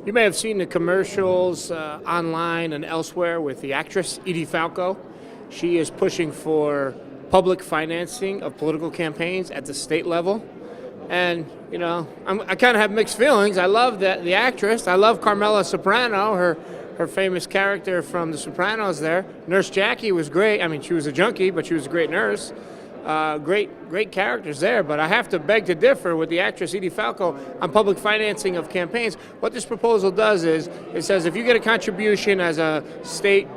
You may have seen the commercials online and elsewhere with the actress Edie Falco. She is pushing for public financing of political campaigns at the state level. And, you know, I kind of have mixed feelings. I love the actress. I love Carmela Soprano, her famous character from The Sopranos there. Nurse Jackie was great. I mean, she was a junkie, but she was a great nurse. Great characters there, but I have to beg to differ with the actress Edie Falco on public financing of campaigns. What this proposal does is it says if you get a contribution as a state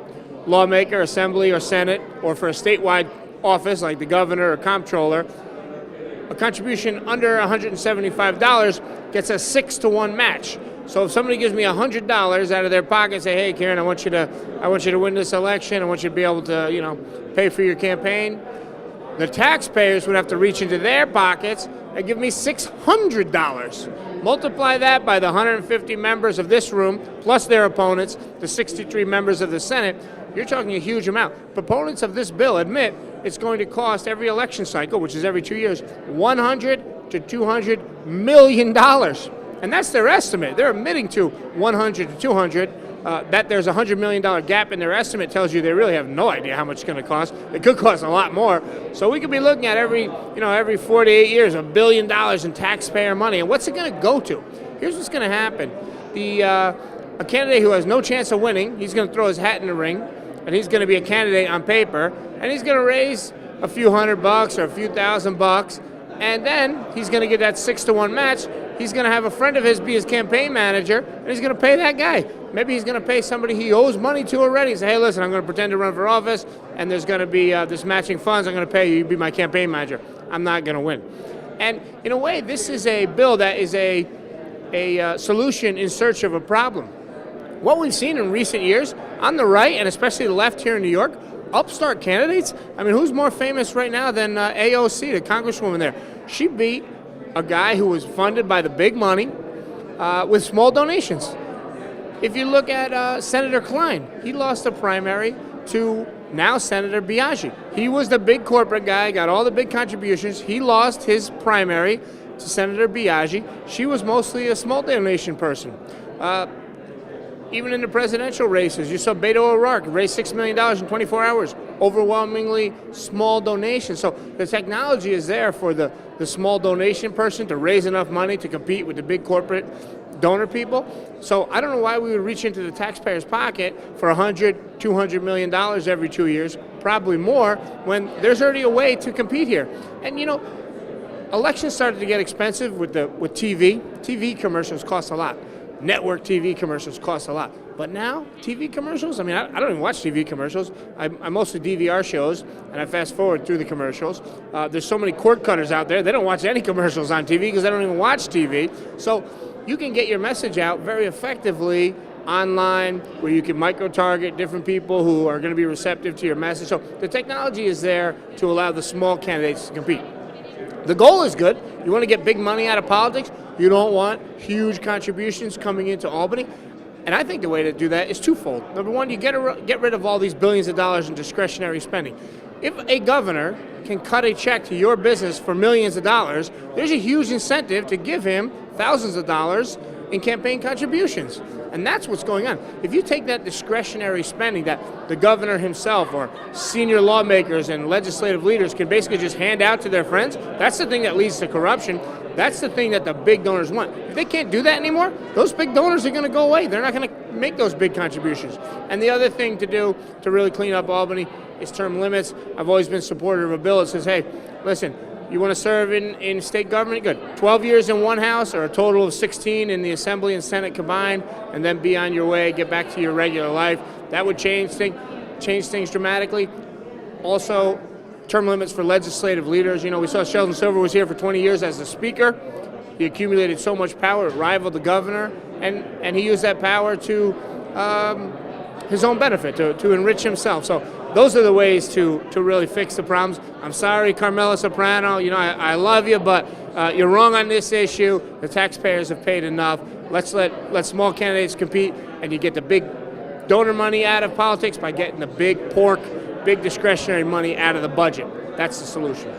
lawmaker, assembly, or senate, or for a statewide office like the governor or comptroller, a contribution under $175 gets a 6-to-1 match. So if somebody gives me $100 out of their pocket and say, "Hey, Kieran, I want you to win this election. I want you to be able to, you know, pay for your campaign," the taxpayers would have to reach into their pockets and give me $600. Multiply that by the 150 members of this room, plus their opponents, the 63 members of the Senate, you're talking a huge amount. Proponents of this bill admit it's going to cost every election cycle, which is every 2 years, $100 to $200 million. And that's their estimate. They're admitting to 100 to 200. That there's a $100 million gap in their estimate tells you they really have no idea how much it's going to cost. It could cost a lot more. So we could be looking at every 4 to 8 years, $1 billion in taxpayer money. And what's it going to go to? Here's what's going to happen. A candidate who has no chance of winning, he's going to throw his hat in the ring, and he's going to be a candidate on paper, and he's going to raise a few $100 or a few $1,000, and then he's going to get that 6-to-1 match. He's going to have a friend of his be his campaign manager, and he's going to pay that guy. Maybe he's going to pay somebody he owes money to already. Say, "Hey, listen, I'm going to pretend to run for office, and there's going to be this matching funds. I'm going to pay you. You be my campaign manager." I'm not going to win. And in a way, this is a bill that is a solution in search of a problem. What we've seen in recent years on the right, and especially the left here in New York, upstart candidates. I mean, who's more famous right now than AOC, the congresswoman there? She beat a guy who was funded by the big money with small donations. If you look at Senator Klein, he lost a primary to now Senator Biaggi. He was the big corporate guy, got all the big contributions. He lost his primary to Senator Biaggi. She was mostly a small donation person. Even in the presidential races, you saw Beto O'Rourke raise $6 million in 24 hours. Overwhelmingly small donations. So the technology is there for the small donation person to raise enough money to compete with the big corporate donor people. So I don't know why we would reach into the taxpayer's pocket for $100, $200 million every 2 years, probably more, when there's already a way to compete here. And you know, elections started to get expensive with TV. TV commercials cost a lot. Network TV commercials cost a lot. But now, TV commercials, I mean, I don't even watch TV commercials. I mostly DVR shows, and I fast forward through the commercials. There's so many cord cutters out there, they don't watch any commercials on TV because they don't even watch TV. So you can get your message out very effectively online, where you can micro-target different people who are going to be receptive to your message. So the technology is there to allow the small candidates to compete. The goal is good. You want to get big money out of politics. You don't want huge contributions coming into Albany. And I think the way to do that is twofold. Number one, you get rid of all these billions of dollars in discretionary spending. If a governor can cut a check to your business for millions of dollars, there's a huge incentive to give him thousands of dollars in campaign contributions. And that's what's going on. If you take that discretionary spending that the governor himself or senior lawmakers and legislative leaders can basically just hand out to their friends, that's the thing that leads to corruption. That's the thing that the big donors want. If they can't do that anymore, those big donors are going to go away. They're not going to make those big contributions. And the other thing to do to really clean up Albany is term limits. I've always been supportive of a bill that says, hey, listen, you want to serve in state government? Good. 12 years in one house or a total of 16 in the Assembly and Senate combined, and then be on your way, get back to your regular life. That would change things dramatically. Also, term limits for legislative leaders. You know, we saw Sheldon Silver was here for 20 years as the speaker. He accumulated so much power, it rivaled the governor, and he used that power to his own benefit, to enrich himself. So those are the ways to really fix the problems. I'm sorry, Carmela Soprano, you know, I love you, but you're wrong on this issue. The taxpayers have paid enough. Let's let small candidates compete, and you get the big donor money out of politics by getting the big pork, big discretionary money out of the budget. That's the solution.